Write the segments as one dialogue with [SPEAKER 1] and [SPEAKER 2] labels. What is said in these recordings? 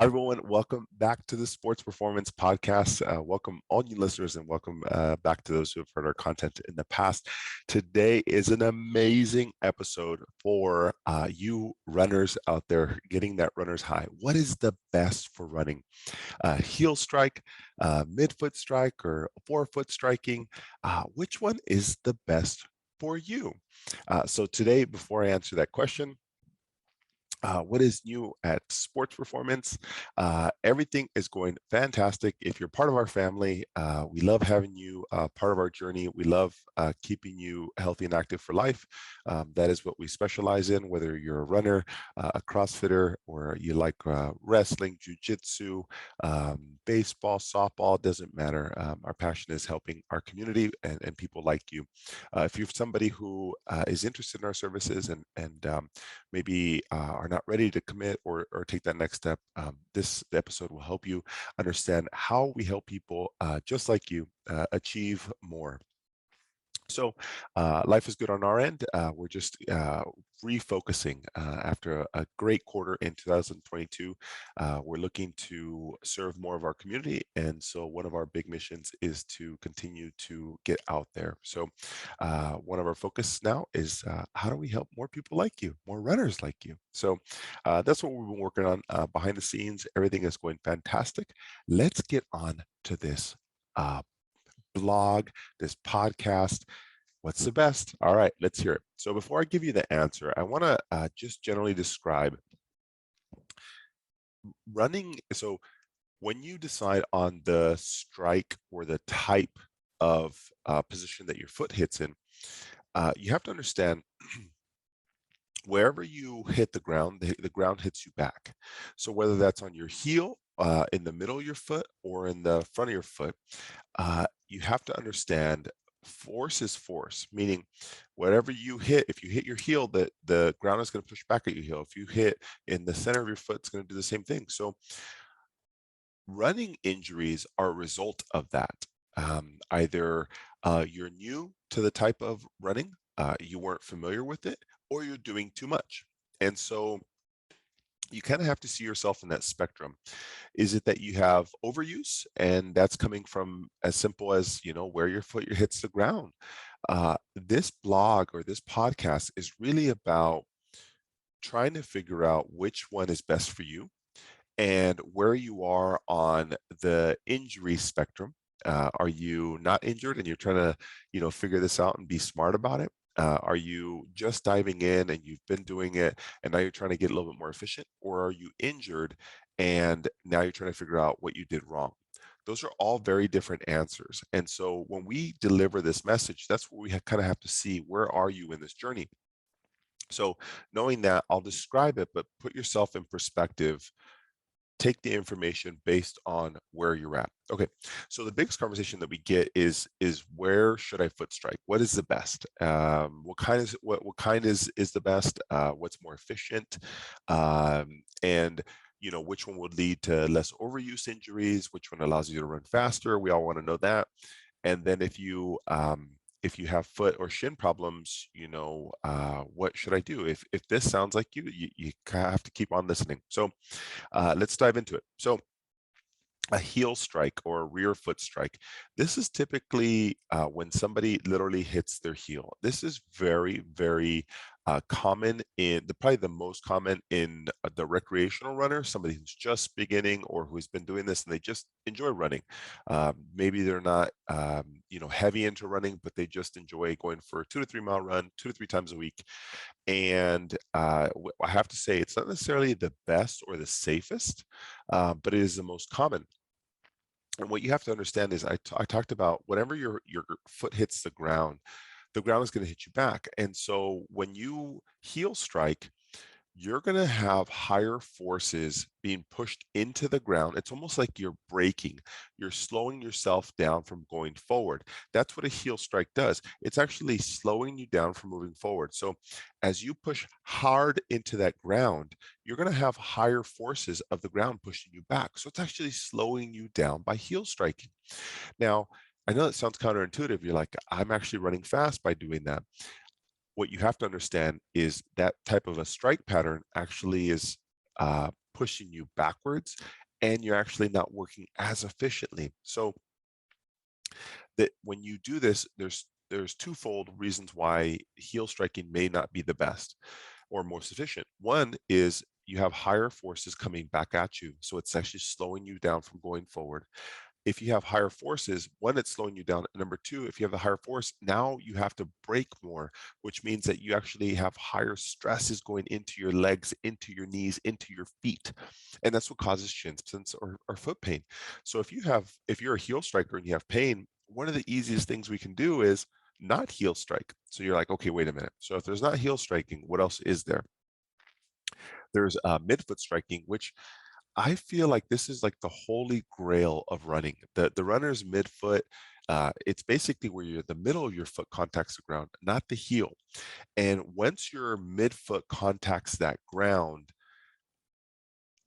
[SPEAKER 1] Hi, everyone. Welcome back to the Sports Performance Podcast. Welcome all new listeners and welcome back to those who have heard our content in the past. Today is an amazing episode for you runners out there getting that runner's high. What is the best for running? Heel strike, midfoot strike, or forefoot striking? Which one is the best for you? So today, before I answer that question, what is new at Sports Performance? Everything is going fantastic. If you're part of our family, we love having you part of our journey. We love keeping you healthy and active for life. That is what we specialize in, whether you're a runner, a CrossFitter, or you like wrestling, jujitsu, baseball, softball, doesn't matter. Our passion is helping our community and people like you. If you're somebody who is interested in our services and maybe are not ready to commit or take that next step, this episode will help you understand how we help people just like you achieve more. So life is good on our end. We're just refocusing after a great quarter in 2022. We're looking to serve more of our community. And so one of our big missions is to continue to get out there. So one of our focus now is how do we help more people like you, more runners like you? So that's what we've been working on behind the scenes. Everything is going fantastic. Let's get on to this blog, this podcast. What's the best? All right, let's hear it. So before I give you the answer, I want to just generally describe running. So when you decide on the strike or the type of position that your foot hits in, you have to understand wherever you hit the ground, the ground hits you back. So whether that's on your heel, in the middle of your foot, or in the front of your foot, you have to understand force is force, meaning whatever you hit, if you hit your heel, the ground is going to push back at your heel. If you hit in the center of your foot, it's going to do the same thing. So running injuries are a result of that. Either you're new to the type of running, you weren't familiar with it, or you're doing too much. And so you kind of have to see yourself in that spectrum. Is it that you have overuse, and that's coming from as simple as, where your foot hits the ground? This blog or this podcast is really about trying to figure out which one is best for you and where you are on the injury spectrum. Are you not injured and you're trying to, figure this out and be smart about it? Are you just diving in and you've been doing it and now you're trying to get a little bit more efficient? Or are you injured and now you're trying to figure out what you did wrong? Those are all very different answers. And so when we deliver this message, that's what we kind of have to see. Where are you in this journey? So knowing that, I'll describe it, but put yourself in perspective. Take the information based on where you're at. Okay, so the biggest conversation that we get is where should I foot strike? What is the best? What kind is the best? What's more efficient? And which one would lead to less overuse injuries? Which one allows you to run faster? We all want to know that. And then if you have foot or shin problems, what should I do? If this sounds like you have to keep on listening. So let's dive into it. So a heel strike or a rear foot strike. This is typically when somebody literally hits their heel. This is very, very common probably the most common in the recreational runner, somebody who's just beginning or who's been doing this and they just enjoy running. Maybe they're not, heavy into running, but they just enjoy going for a 2 to 3 mile run 2 to 3 times a week. And I have to say, it's not necessarily the best or the safest, but it is the most common. And what you have to understand is I talked about whenever your foot hits the ground is going to hit you back. And so when you heel strike, you're going to have higher forces being pushed into the ground. It's almost like you're braking. You're slowing yourself down from going forward. That's what a heel strike does. It's actually slowing you down from moving forward. So as you push hard into that ground, you're going to have higher forces of the ground pushing you back. So it's actually slowing you down by heel striking. Now, I know that sounds counterintuitive. You're like, I'm actually running fast by doing that. What you have to understand is that type of a strike pattern actually is pushing you backwards, and you're actually not working as efficiently. So that when you do this, there's twofold reasons why heel striking may not be the best or most efficient. One is you have higher forces coming back at you, so it's actually slowing you down from going forward. If you have higher forces, one, it's slowing you down. And number two, if you have the higher force, now you have to brake more, which means that you actually have higher stresses going into your legs, into your knees, into your feet. And that's what causes shin splints or foot pain. So if you're a heel striker and you have pain, one of the easiest things we can do is not heel strike. So you're like, okay, wait a minute. So if there's not heel striking, what else is there? There's midfoot striking, which I feel like this is like the holy grail of running. The runner's midfoot, it's basically where the middle of your foot contacts the ground, not the heel. And once your midfoot contacts that ground,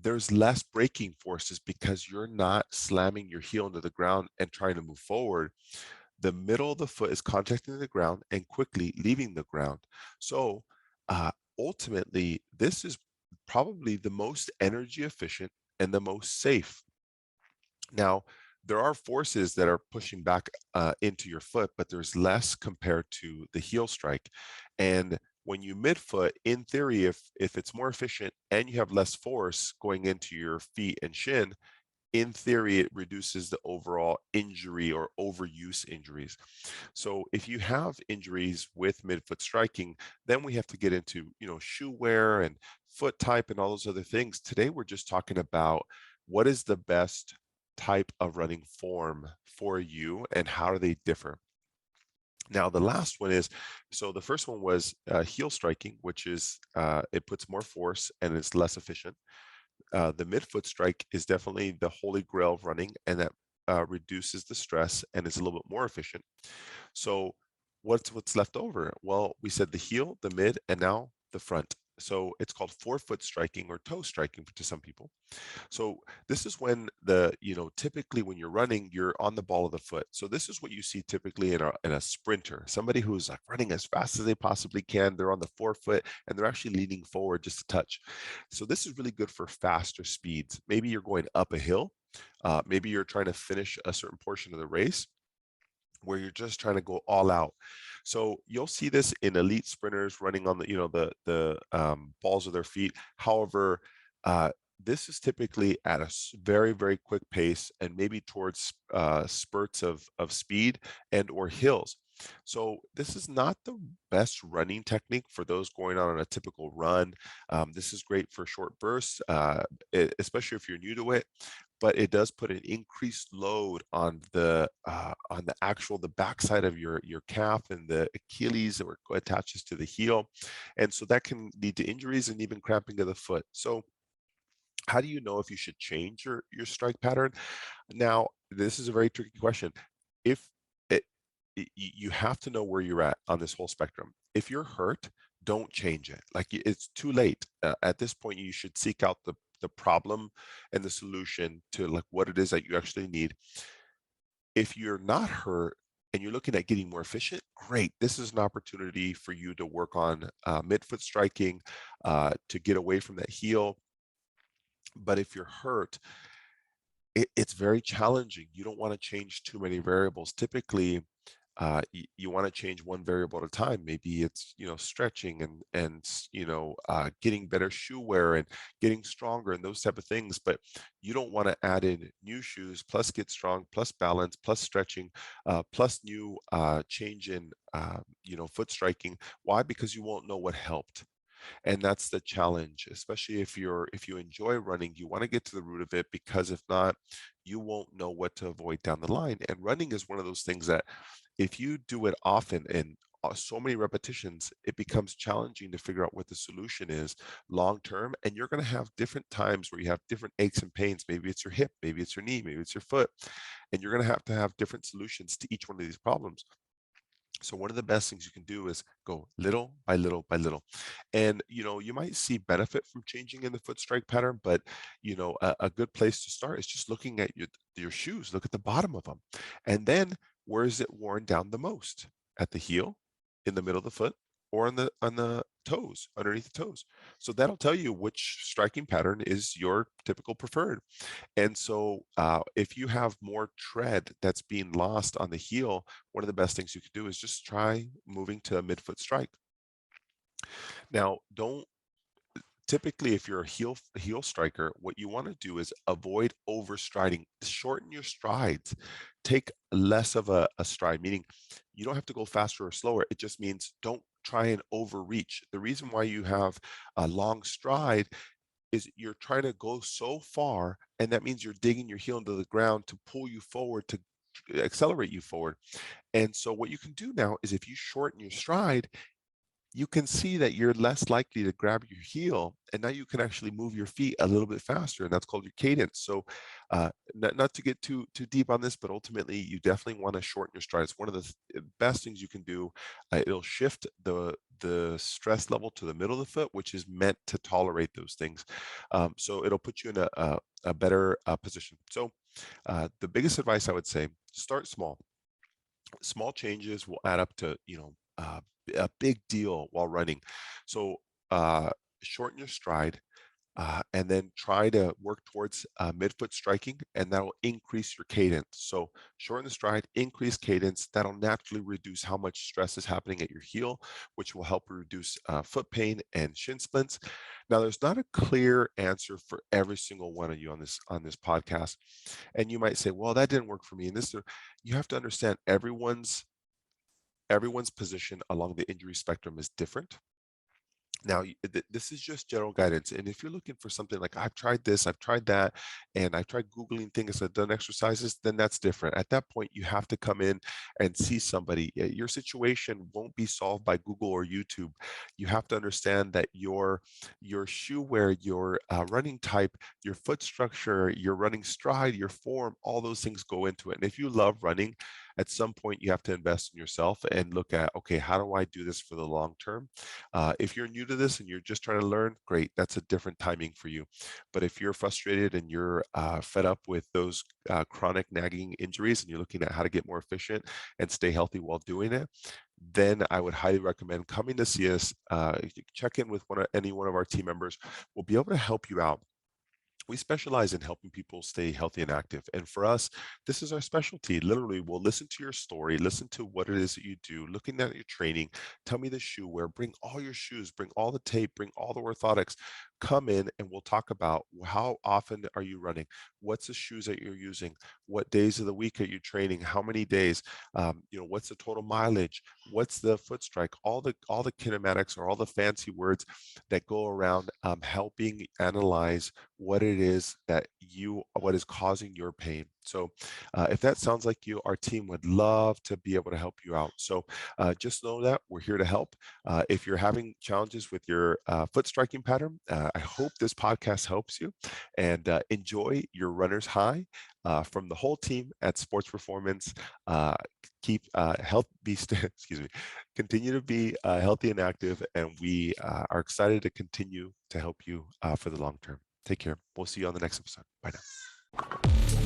[SPEAKER 1] there's less braking forces because you're not slamming your heel into the ground and trying to move forward. The middle of the foot is contacting the ground and quickly leaving the ground. So uh, ultimately, this is probably the most energy efficient and the most safe. Now, there are forces that are pushing back into your foot, but there's less compared to the heel strike. And when you midfoot, in theory, if it's more efficient and you have less force going into your feet and shin, in theory, it reduces the overall injury or overuse injuries. So if you have injuries with midfoot striking, then we have to get into, shoe wear and foot type and all those other things. Today, we're just talking about what is the best type of running form for you and how do they differ. Now, the last one is, so the first one was heel striking, which is it puts more force and it's less efficient. The midfoot strike is definitely the holy grail of running, and that reduces the stress and is a little bit more efficient. So what's left over? Well, we said the heel, the mid, and now the front. So it's called forefoot striking or toe striking to some people. So this is when typically when you're running, you're on the ball of the foot. So this is what you see typically in a sprinter, somebody who's like running as fast as they possibly can. They're on the forefoot and they're actually leaning forward just a touch. So this is really good for faster speeds. Maybe you're going up a hill. Maybe you're trying to finish a certain portion of the race where you're just trying to go all out. So you'll see this in elite sprinters running on the balls of their feet. However, this is typically at a very, very quick pace and maybe towards spurts of speed and or hills. So this is not the best running technique for those going on a typical run. This is great for short bursts, especially if you're new to it, but it does put an increased load on the backside of your calf and the Achilles that attaches to the heel, and so that can lead to injuries and even cramping of the foot. So how do you know if you should change your strike pattern? Now, this is a very tricky question. If it, you have to know where you're at on this whole spectrum. If you're hurt, don't change it. Like, it's too late. At this point, you should seek out the problem and the solution to like what it is that you actually need. If you're not hurt and you're looking at getting more efficient, great. This is an opportunity for you to work on midfoot striking, to get away from that heel. But if you're hurt, it's very challenging. You don't want to change too many variables. Typically, you want to change one variable at a time. Maybe it's stretching and getting better shoe wear and getting stronger and those type of things. But you don't want to add in new shoes plus get strong plus balance plus stretching plus new change in foot striking. Why? Because you won't know what helped. And that's the challenge, especially if you enjoy running. You want to get to the root of it, because if not, you won't know what to avoid down the line. And running is one of those things that if you do it often and so many repetitions, it becomes challenging to figure out what the solution is long term. And you're going to have different times where you have different aches and pains. Maybe it's your hip, maybe it's your knee, maybe it's your foot, and you're going to have different solutions to each one of these problems. So one of the best things you can do is go little by little by little. And, you might see benefit from changing in the foot strike pattern, but, a good place to start is just looking at your shoes, look at the bottom of them. And then, where is it worn down the most? At the heel, in the middle of the foot, or at the toe? And then, where is it worn down the most? At the heel, in the middle of the foot, or at the toe? or on the toes, underneath the toes. So that'll tell you which striking pattern is your typical preferred. And so if you have more tread that's being lost on the heel, one of the best things you could do is just try moving to a midfoot strike. Now, don't typically, if you're a heel striker, what you want to do is avoid overstriding. Shorten your strides. Take less of a stride, meaning you don't have to go faster or slower. It just means don't try and overreach. The reason why you have a long stride is you're trying to go so far, and that means you're digging your heel into the ground to pull you forward, to accelerate you forward. And so what you can do now is if you shorten your stride, you can see that you're less likely to grab your heel, and now you can actually move your feet a little bit faster, and that's called your cadence. So not to get too deep on this, but ultimately you definitely want to shorten your stride. It's one of the best things you can do. It'll shift the stress level to the middle of the foot, which is meant to tolerate those things. So it'll put you in a better position. So the biggest advice I would say, start small. Small changes will add up to, a big deal while running. So uh, shorten your stride, and then try to work towards midfoot striking, and that'll increase your cadence. So shorten the stride, increase cadence. That'll naturally reduce how much stress is happening at your heel, which will help reduce foot pain and shin splints. Now, there's not a clear answer for every single one of you on this podcast, and you might say, "Well, that didn't work for me." And this, you have to understand, everyone's position along the injury spectrum is different. Now, this is just general guidance. And if you're looking for something like, I've tried this, I've tried that, and I've tried Googling things, I've done exercises, then that's different. At that point, you have to come in and see somebody. Your situation won't be solved by Google or YouTube. You have to understand that your shoe wear, your running type, your foot structure, your running stride, your form, all those things go into it. And if you love running, at some point you have to invest in yourself and look at, okay, how do I do this for the long term? If you're new to this and you're just trying to learn, great, that's a different timing for you. But if you're frustrated and you're fed up with those chronic nagging injuries and you're looking at how to get more efficient and stay healthy while doing it, then I would highly recommend coming to see us. Check in with any one of our team members. We'll be able to help you out. We specialize in helping people stay healthy and active. And for us, this is our specialty. Literally, we'll listen to your story, listen to what it is that you do, looking at your training, tell me the shoe wear, bring all your shoes, bring all the tape, bring all the orthotics, come in and we'll talk about how often are you running? What's the shoes that you're using? What days of the week are you training? How many days? What's the total mileage? What's the foot strike? All the kinematics or all the fancy words that go around helping analyze what it is what is causing your pain. So if that sounds like you, our team would love to be able to help you out. So just know that we're here to help. If you're having challenges with your foot striking pattern, I hope this podcast helps you, and enjoy your runner's high from the whole team at Sports Performance. Keep excuse me, continue to be healthy and active, and we are excited to continue to help you for the long term. Take care. We'll see you on the next episode. Bye now.